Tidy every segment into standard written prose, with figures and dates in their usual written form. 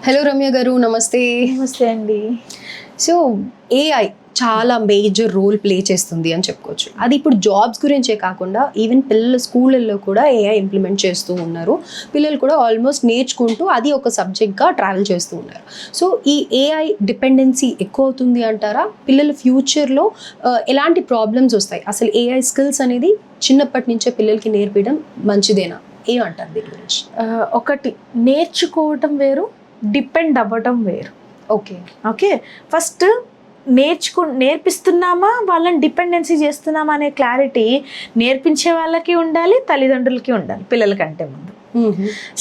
Hello Ramya గారు, నమస్తే. నమస్తే అండి. సో ఏఐ చాలా మేజర్ రోల్ ప్లే చేస్తుంది అని చెప్పుకోవచ్చు. అది ఇప్పుడు జాబ్స్ గురించే కాకుండా ఈవెన్ పిల్లల స్కూళ్ళల్లో కూడా ఏఐ ఇంప్లిమెంట్ చేస్తూ ఉన్నారు. పిల్లలు కూడా ఆల్మోస్ట్ నేర్చుకుంటూ అది ఒక సబ్జెక్ట్గా ట్రావెల్ చేస్తూ ఉన్నారు. సో ఈ ఏఐ డిపెండెన్సీ ఎక్కువ అవుతుంది అంటారా? పిల్లల ఫ్యూచర్లో ఎలాంటి ప్రాబ్లమ్స్ వస్తాయి? అసలు ఏఐ స్కిల్స్ అనేది చిన్నప్పటి నుంచే పిల్లలకి నేర్పించడం మంచిదేనా? ఏమంటారు దీని గురించి? ఒకటి, నేర్చుకోవటం వేరు, డిపెండ్ అవ్వటం వేరు. ఓకే ఫస్ట్ నేర్పిస్తున్నామా, వాళ్ళని డిపెండెన్సీ చేస్తున్నామా అనే క్లారిటీ నేర్పించే వాళ్ళకి ఉండాలి, తల్లిదండ్రులకి ఉండాలి పిల్లలకంటే ముందు.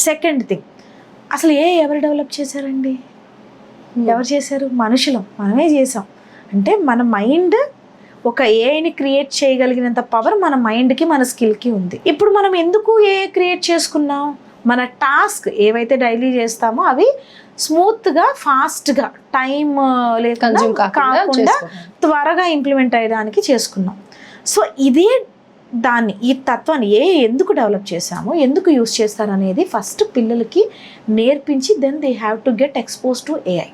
సెకండ్ థింగ్, అసలు ఎవరు డెవలప్ చేశారండి? ఎవరు చేశారు? మనుషులం, మనమే చేసాం. అంటే మన మైండ్ ఒక ఏఐని క్రియేట్ చేయగలిగినంత పవర్ మన మైండ్కి, మన స్కిల్కి ఉంది. ఇప్పుడు మనం ఎందుకు ఏఐ క్రియేట్ చేసుకున్నాం? మన టాస్క్ ఏవైతే డైలీ చేస్తామో అవి స్మూత్గా, ఫాస్ట్గా, టైం లేకుండా కాకుండా త్వరగా ఇంప్లిమెంట్ అయ్యడానికి చేసుకున్నాం. సో ఇదే ఈ తత్వాన్ని ఎందుకు డెవలప్ చేసాము, ఎందుకు యూస్ చేస్తారు అనేది ఫస్ట్ పిల్లలకి నేర్పించి then they have to get expose to AI.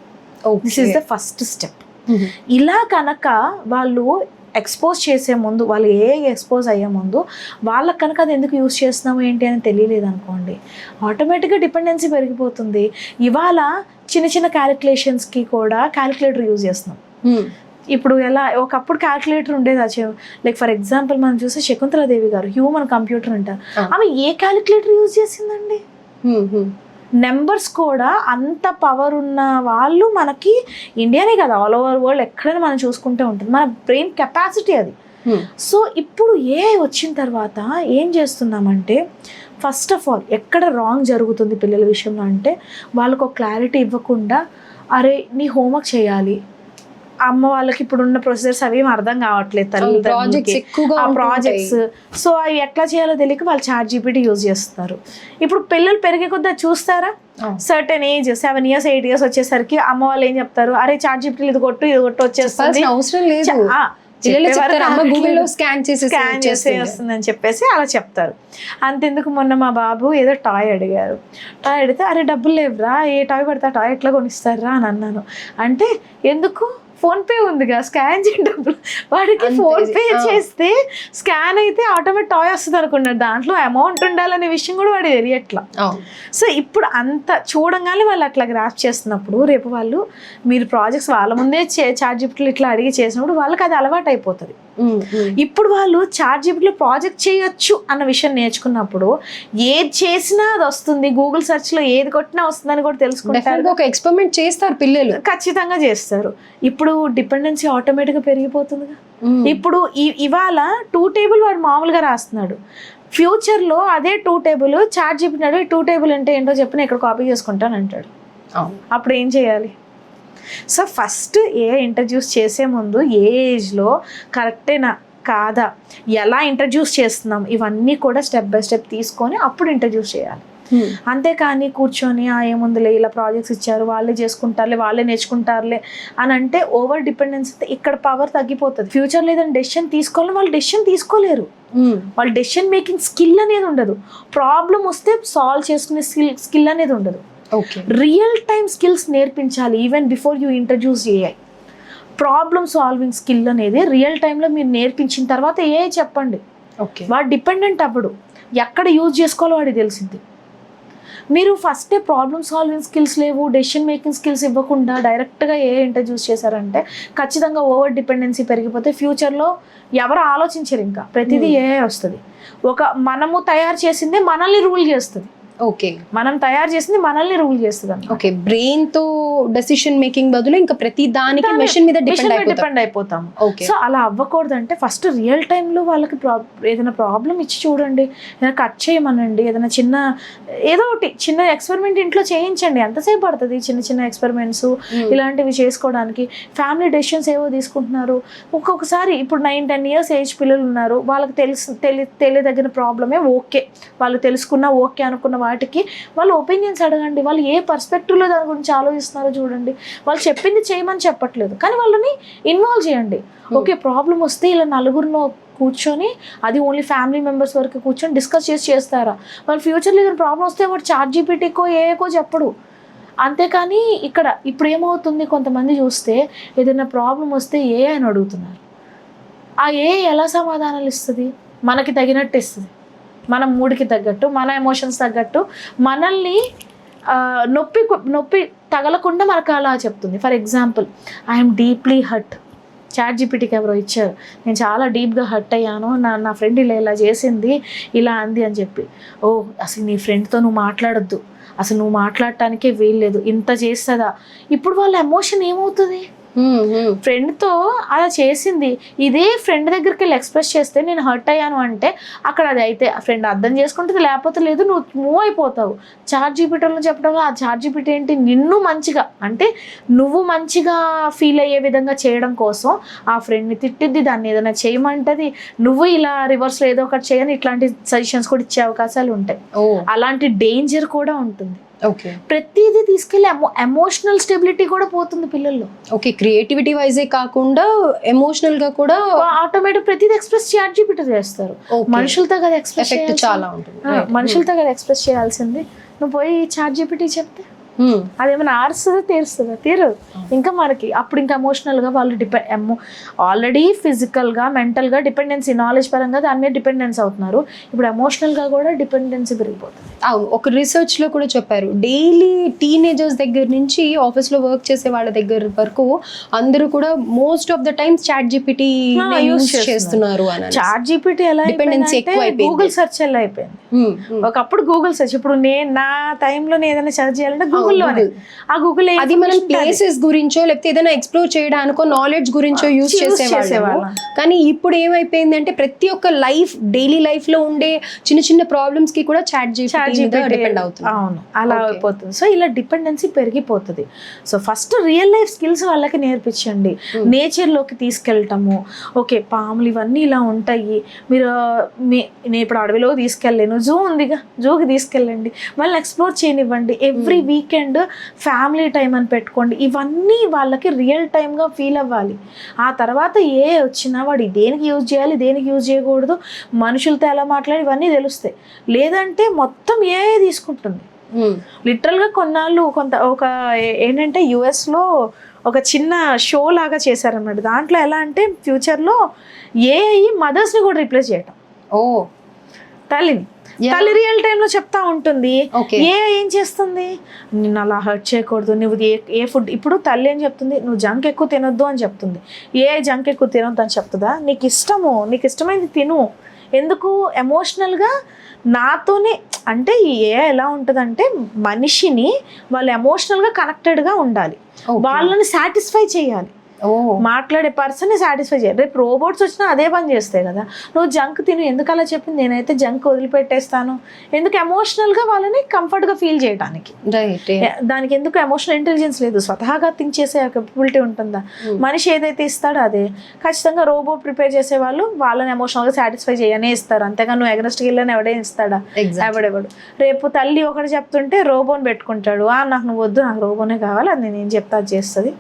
This is the first step. ఇలా కనుక వాళ్ళు ఎక్స్పోజ్ చేసే ముందు, వాళ్ళు ఎక్స్పోజ్ అయ్యే ముందు వాళ్ళకి కనుక అది ఎందుకు యూస్ చేస్తున్నాము ఏంటి అని తెలియలేదు అనుకోండి, ఆటోమేటిక్గా డిపెండెన్సీ పెరిగిపోతుంది. ఇవాళ చిన్న చిన్న క్యాలిక్యులేషన్స్కి కూడా క్యాలిక్యులేటర్ యూజ్ చేస్తున్నాం. ఇప్పుడు ఒకప్పుడు క్యాలిక్యులేటర్ ఉండేది. లైక్ ఫర్ ఎగ్జాంపుల్ మనం చూస్తే శకుంతలాదేవి గారు హ్యూమన్ కంప్యూటర్ అంటారు. ఆమె ఏ క్యాలిక్యులేటర్ యూజ్ చేసిందండి? నెంబర్స్ కూడా అంత పవర్ ఉన్న వాళ్ళు మనకి ఇండియానే కదా, ఆల్ ఓవర్ వరల్డ్ ఎక్కడైనా మనం చూసుకుంటూ ఉంటుంది. మన బ్రెయిన్ కెపాసిటీ అది. సో ఇప్పుడు వచ్చిన తర్వాత ఏం చేస్తున్నామంటే, ఫస్ట్ ఆఫ్ ఆల్ ఎక్కడ రాంగ్ జరుగుతుంది పిల్లల విషయంలో అంటే, వాళ్ళకు ఒక క్లారిటీ ఇవ్వకుండా, అరే నీ హోంవర్క్ చేయాలి, అమ్మ వాళ్ళకి ఇప్పుడు ఉన్న ప్రొసీజర్స్ అవి అర్థం కావట్లేదు, ప్రాజెక్ట్స్. సో అవి ఎట్లా చేయాలో తెలియక వాళ్ళు ChatGPT యూజ్ చేస్తారు. ఇప్పుడు పిల్లలు పెరిగే కొద్ది చూస్తారా, సర్టెన్ ఏజ్ 7 years 8 years వచ్చేసరికి అమ్మ వాళ్ళు ఏం చెప్తారు, అరే ChatGPT ఇది కొట్టు వచ్చేస్తుంది, అవసరం లేదు, స్కాన్ చేసి వస్తుందని చెప్పేసి అలా చెప్తారు. అంతెందుకు, మొన్న మా బాబు ఏదో టాయ్ అడిగారు. టాయ్ అడిగితే అరే డబ్బులు లేవురా, ఏ టాయ్ పడితే ఆ టాయ్ ఎట్లా కొనిస్తారా అని అన్నాను. అంటే ఎందుకు, ఫోన్పే ఉందిగా, స్కాన్ చేయండి డబ్బులు. వాడికి ఫోన్పే చేస్తే స్కాన్ అయితే ఆటోమేటిక్ టాయ్ వస్తుంది అనుకున్నాడు. దాంట్లో అమౌంట్ ఉండాలనే విషయం కూడా వాడు తెలియట్లా. సో ఇప్పుడు అంత చూడంగానే వాళ్ళు అట్లా గ్రాప్ చేస్తున్నప్పుడు, రేపు వాళ్ళు మీరు ప్రాజెక్ట్స్ వాళ్ళ ముందే ChatGPT ఇట్లా అడిగి చేసినప్పుడు వాళ్ళకి అది అలవాటు అయిపోతుంది. ఇప్పుడు వాళ్ళు ChatGPTలో ప్రాజెక్ట్ చేయొచ్చు అన్న విషయం నేర్చుకున్నప్పుడు ఏది చేసినా అది వస్తుంది, గూగుల్ సెర్చ్ లో ఏది కొట్టినా వస్తుందని కూడా తెలుసుకుంటారు. ఒక ఎక్స్పెరిమెంట్ చేస్తారు పిల్లలు, ఖచ్చితంగా చేస్తారు. ఇప్పుడు డిపెండెన్సీ ఆటోమేటిక్గా పెరిగిపోతుందిగా. ఇప్పుడు ఇవాళ 2 table వాడు మామూలుగా రాస్తున్నాడు, ఫ్యూచర్లో అదే 2 table ChatGPT అడిగి 2 table అంటే ఏంటో చెప్పిన ఇక్కడ కాపీ చేసుకుంటాను అంటాడు. అప్పుడు ఏం చేయాలి? సో ఫస్ట్ ఇంట్రడ్యూస్ చేసే ముందు ఏ ఏజ్లో కరెక్టేనా కాదా, ఎలా ఇంట్రడ్యూస్ చేస్తున్నాం, ఇవన్నీ కూడా స్టెప్ బై స్టెప్ తీసుకొని అప్పుడు ఇంట్రడ్యూస్ చేయాలి. అంతేకాని కూర్చొని ఏముందిలే ఇలా ప్రాజెక్ట్స్ ఇచ్చారు వాళ్ళే చేసుకుంటారులే, వాళ్ళే నేర్చుకుంటారులే అని అంటే ఓవర్ డిపెండెన్స్ ఇక్కడ పవర్ తగ్గిపోతుంది. ఫ్యూచర్లో ఏదైనా డెసిషన్ తీసుకోవాలని వాళ్ళు డెసిషన్ తీసుకోలేరు. వాళ్ళు డెసిషన్ మేకింగ్ స్కిల్ అనేది ఉండదు. ప్రాబ్లం వస్తే సాల్వ్ చేసుకునే స్కిల్ అనేది ఉండదు. రియల్ టైమ్ స్కిల్స్ నేర్పించాలి. Even before you introduce AI, problem solving skill అనేది రియల్ టైంలో మీరు నేర్పించిన తర్వాత చెప్పండి, వాడు డిపెండెంట్ అవ్వడు. ఎక్కడ యూజ్ చేసుకోవాలో వాడికి తెలిసింది. మీరు ఫస్టే ప్రాబ్లమ్ సాల్వింగ్ స్కిల్స్ లేవు, డెసిషన్ మేకింగ్ స్కిల్స్ ఇవ్వకుండా డైరెక్ట్గా ఇంట్రడ్యూస్ చేశారంటే ఖచ్చితంగా ఓవర్ డిపెండెన్సీ పెరిగిపోతే ఫ్యూచర్లో ఎవరు ఆలోచించరు, ఇంకా ప్రతిదీ వస్తుంది. మనము తయారు చేసిందే మనల్ని రూల్ చేస్తుంది. మనం తయారు చేసింది మనల్ని రూల్ చేస్తుంది. బ్రెయిన్ తో డెసిషన్ మేకింగ్ బదులు ఇంకా ప్రతి దానికి మెషిన్ మీద డిపెండ్ అయిపోతాం. సో అలా అవ్వకూడదు. అంటే ఫస్ట్ రియల్ టైంలో వాళ్ళకి ఏదైనా ప్రాబ్లం ఇచ్చి చూడండి, ఏదైనా కట్ చేయమనండి, ఏదైనా ఏదో ఒకటి చిన్న ఎక్స్పెరిమెంట్ ఇంట్లో చేయించండి. ఎంతసేపు పడుతుంది చిన్న చిన్న ఎక్స్పెరిమెంట్స్ ఇలాంటివి చేసుకోవడానికి? ఫ్యామిలీ డెసిషన్స్ ఏవో తీసుకుంటున్నారు. ఒక్కొక్కసారి ఇప్పుడు 9-10 years ఏజ్ పిల్లలు ఉన్నారు, వాళ్ళకి తెలియదగిన ప్రాబ్లమే వాళ్ళు తెలుసుకున్నా అనుకున్న వాటికి వాళ్ళు ఒపీనియన్స్ అడగండి. వాళ్ళు ఏ పర్స్పెక్టివ్లో దాని గురించి ఆలోచిస్తున్నారో చూడండి. వాళ్ళు చెప్పింది చేయమని చెప్పట్లేదు, కానీ వాళ్ళని ఇన్వాల్వ్ చేయండి. ప్రాబ్లం వస్తే ఇలా నలుగురిలో కూర్చొని, అది ఓన్లీ ఫ్యామిలీ మెంబర్స్ వరకు కూర్చొని డిస్కస్ చేస్తారా? వాళ్ళు ఫ్యూచర్లో ఏదైనా ప్రాబ్లం వస్తే వాడు ChatGPTకో ఏకో చెప్పడు. అంతేకాని ఇప్పుడు ఏమవుతుంది, కొంతమంది చూస్తే ఏదైనా ప్రాబ్లం వస్తే AI అని అడుగుతున్నారు. ఆ AI ఎలా సమాధానాలు ఇస్తుంది? మనకి తగినట్టు ఇస్తుంది, మన మూడ్కి తగ్గట్టు, మన ఎమోషన్స్ తగ్గట్టు, మనల్ని నొప్పి తగలకుండా మనకు అలా చెప్తుంది. For example, I'm deeply hurt, ChatGPTకి ఎవరో ఇచ్చారు, నేను చాలా డీప్గా హర్ట్ అయ్యాను, నా ఫ్రెండ్ ఇలా చేసింది, ఇలా అంది అని చెప్పి. ఓ అసలు నీ ఫ్రెండ్తో నువ్వు మాట్లాడొద్దు, అసలు నువ్వు మాట్లాడటానికే వీల్లేదు, ఇంత చేస్తుందా? ఇప్పుడు వాళ్ళ ఎమోషన్ ఏమవుతుంది? ఫ్రెండ్తో అలా చేసింది, ఇదే ఫ్రెండ్ దగ్గరికి వెళ్ళి ఎక్స్ప్రెస్ చేస్తే నేను హర్ట్ అయ్యాను అంటే అక్కడ అది అయితే ఫ్రెండ్ అర్థం చేసుకుంటుంది, లేకపోతే లేదు, నువ్వు మూవ్ అయిపోతావు. ChatGPTలో చెప్పడం వల్ల ఆ ChatGPT ఏంటి, నిన్ను మంచిగా అంటే నువ్వు మంచిగా ఫీల్ అయ్యే విధంగా చేయడం కోసం ఆ ఫ్రెండ్ని తిట్టిద్ది, దాన్ని ఏదైనా చేయమంటది, నువ్వు ఇలా రివర్స్లో ఏదో ఒకటి చేయని ఇట్లాంటి సజెషన్స్ కూడా ఇచ్చే అవకాశాలు ఉంటాయి. అలాంటి డేంజర్ కూడా ఉంటుంది. ప్రతిదీ తీసుకెళ్ళి ఎమోషనల్ స్టెబిలిటీ కూడా పోతుంది పిల్లల్లో. ఓకే, క్రియేటివిటీ వైజే కాకుండా ఎమోషనల్ గా కూడా ఆటోమేటిక్ ప్రతిదీ ఎక్స్ప్రెస్ ChatGPT చేస్తారు. మనుషులతో కదా ఎక్స్ప్రెస్ చాలా ఉంటుంది. మనుషులతో కదా ఎక్స్ప్రెస్ చేయాల్సింది. నువ్వు పోయి ChatGPT చెప్తే అదేమైనా ఆరుస్తుందా, తీరుస్తుందా? తీరదు. ఇంకా మనకి అప్పుడు ఇంకా ఎమోషనల్గా వాళ్ళు ఆల్రెడీ ఫిజికల్గా మెంటల్గా డిపెండెన్సీ, నాలెడ్జ్ పరంగా దాని మీద డిపెండెన్స్ అవుతున్నారు. ఇప్పుడు ఎమోషనల్గా కూడా డిపెండెన్సీ పెరిగిపోతుంది. అవును, ఒక రీసెర్చ్లో కూడా చెప్పారు, డైలీ టీనేజర్స్ దగ్గర నుంచి ఆఫీస్లో వర్క్ చేసే వాళ్ళ దగ్గర వరకు అందరూ కూడా most of the times ChatGPT use చేస్తున్నారు. ChatGPT ఎలా డిపెండెన్సీ ఎక్కువ అయిపోయింది, గూగుల్ సెర్చ్ ఎలా అయిపోయింది. ఒకప్పుడు గూగుల్ సెర్చ్, ఇప్పుడు నా టైంలో ఏదైనా సెర్చ్ చేయాలంటే గూగుల్లోనే. ఆ గూగుల్ అది మనం ప్లేసెస్ గురించో లేకపోతే ఏదైనా ఎక్స్ప్లోర్ చేయడానికో నాలెడ్జ్ గురించో యూజ్ చేసేవాళ్ళం. కానీ ఇప్పుడు ఏమైపోయింది అంటే ప్రతి ఒక్క డైలీ లైఫ్ లో ఉండే చిన్న చిన్న ప్రాబ్లమ్స్ కి కూడా ChatGPT డిపెండ్ అవుతుంది. అవును, అలా అయిపోతుంది. సో ఇలా డిపెండెన్సీ పెరిగిపోతుంది. So first real life skills వాళ్ళకి నేర్పించండి. నేచర్ లోకి తీసుకెళ్ళటము, ఓకే పాములు ఇవన్నీ ఇలా ఉంటాయి, నేను ఇప్పుడు అడవిలో తీసుకెళ్ళలేను, జూ ఉందిగా, జూకి తీసుకెళ్ళండి, వాళ్ళని ఎక్స్ప్లోర్ చేయనివ్వండి. ఎవ్రీ వీకెండ్ ఫ్యామిలీ టైం అని పెట్టుకోండి. ఇవన్నీ వాళ్ళకి రియల్ టైమ్గా ఫీల్ అవ్వాలి. ఆ తర్వాత వచ్చినా వాడు దేనికి యూజ్ చేయాలి, దేనికి యూజ్ చేయకూడదు, మనుషులతో ఎలా మాట్లాడి ఇవన్నీ తెలుస్తాయి. లేదంటే మొత్తం తీసుకుంటుంది. లిటరల్గా కొన్నాళ్ళు ఏంటంటే యుఎస్లో ఒక చిన్న షో లాగా చేశారన్నమాట. దాంట్లో ఎలా అంటే ఫ్యూచర్లో మదర్స్ని కూడా రీప్లేస్ చేయటం, తల్లి రియల్ టైంలో చెప్తా ఉంటుంది. ఏం చేస్తుంది, నిన్ను అలా హర్ట్ చేయకూడదు, నువ్వు ఏ ఫుడ్, ఇప్పుడు తల్లి ఏం చెప్తుంది, నువ్వు జంక్ ఎక్కువ తినొద్దు అని చెప్తుంది. జంక్ ఎక్కువ తినొద్దు అని చెప్తుందా? నీకు ఇష్టమైంది తిను. ఎందుకు? ఎమోషనల్గా నాతోనే అంటే ఎలా ఉంటుందంటే మనిషిని వాళ్ళు ఎమోషనల్గా కనెక్టెడ్గా ఉండాలి, వాళ్ళని సాటిస్ఫై చేయాలి. మాట్లాడే పర్సన్ని సాటిస్ఫై చేయాలి. రేపు రోబోట్స్ వచ్చినా అదే పని చేస్తాయి కదా. నువ్వు జంక్ తిను, ఎందుకు అలా చెప్పింది, నేనైతే జంక్ వదిలిపెట్టేస్తాను. ఎందుకు? ఎమోషనల్గా వాళ్ళని కంఫర్ట్గా ఫీల్ చేయడానికి. దానికి ఎందుకు ఎమోషనల్ ఇంటెలిజెన్స్ లేదు, స్వతహాగా థింక్ చేసే కేపబిలిటీ ఉంటుందా? మనిషి ఏదైతే ఇస్తాడో అదే. ఖచ్చితంగా రోబోట్ ప్రిపేర్ చేసే వాళ్ళు వాళ్ళని ఎమోషనల్గా సాటిస్ఫై చేయనే ఇస్తారు. అంతేగా నువ్వు ఎగనెస్ట్కి వెళ్ళని ఎవడే ఇస్తాడా? ఎవడెవడు. రేపు తల్లి ఒకటి చెప్తుంటే రోబోని పెట్టుకుంటాడు, నాకు నువ్వు వద్దు, నాకు రోబోనే కావాలి, అది నేను చెప్తా అది చేస్తుంది,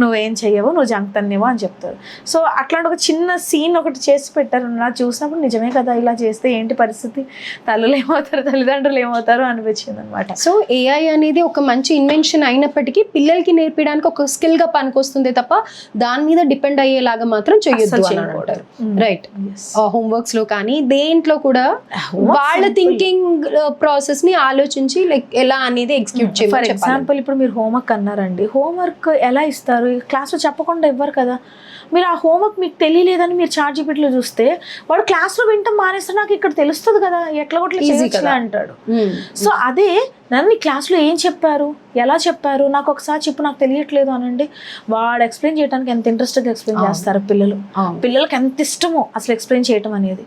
నువ్వేం చెయ్యవు, నువ్వు జంక్ తన్నేవో అని చెప్తారు. సో అట్లాంటి ఒక చిన్న సీన్ ఒకటి చేసి పెట్టారు. నాకు చూసినప్పుడు నిజమే కదా, ఇలా చేస్తే ఏంటి పరిస్థితి, తల్లులు ఏమవుతారు, తల్లిదండ్రులు ఏమవుతారు అనిపించింది అనమాట. సో AI అనేది ఒక మంచి ఇన్వెన్షన్ అయినప్పటికీ పిల్లలకి నేర్పించడానికి ఒక స్కిల్గా పనికొస్తుంది తప్ప దాని మీద డిపెండ్ అయ్యేలాగా మాత్రం చేయొద్దు అంటారు. రైట్. హోంవర్క్స్లో కానీ దేంట్లో కూడా వాళ్ళ థింకింగ్ ప్రాసెస్ ని ఆలోచించి లైక్ ఎలా అనేది ఎగ్జిక్యూట్ చేయాలి. ఫర్ ఎగ్జాంపుల్ ఇప్పుడు మీరు హోంవర్క్ అన్నారండి, హోంవర్క్ ఎలా ఇస్తారు? క్లాస్లో చెప్పకుండా ఇవ్వరు కదా. మీరు ఆ హోంవర్క్ మీకు తెలియలేదని మీరు ChatGPTలో చూస్తే వాడు క్లాస్లో వింటాం మానేస్తే నాకు ఇక్కడ తెలుస్తుంది కదా, ఎట్లా కొట్లా చేయొచ్చు అంటాడు. సో అదే నన్ను క్లాస్లో ఏం చెప్పారు, ఎలా చెప్పారు, నాకు ఒకసారి చెప్పు, నాకు తెలియట్లేదు అనండి. వాడు ఎక్స్ప్లెయిన్ చేయడానికి ఎంత ఇంట్రెస్ట్గా ఎక్స్ప్లెయిన్ చేస్తారు పిల్లలకి ఎంత ఇష్టమో అసలు ఎక్స్ప్లెయిన్ చేయటం అనేది.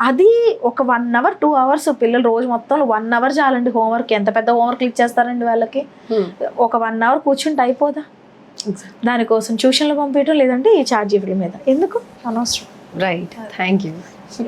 అది ఒక 1 hour 2 hours పిల్లలు రోజు మొత్తం 1 hour చాలండి హోంవర్క్. ఎంత పెద్ద హోంవర్క్ ఇచ్చేస్తారండి వాళ్ళకి, ఒక 1 hour కూర్చుంటే అయిపోదా? దానికోసం ట్యూషన్లో పంపించడం, లేదంటే ఈ ChatGPT మీద ఎందుకు అనవసరం. Right, thank you.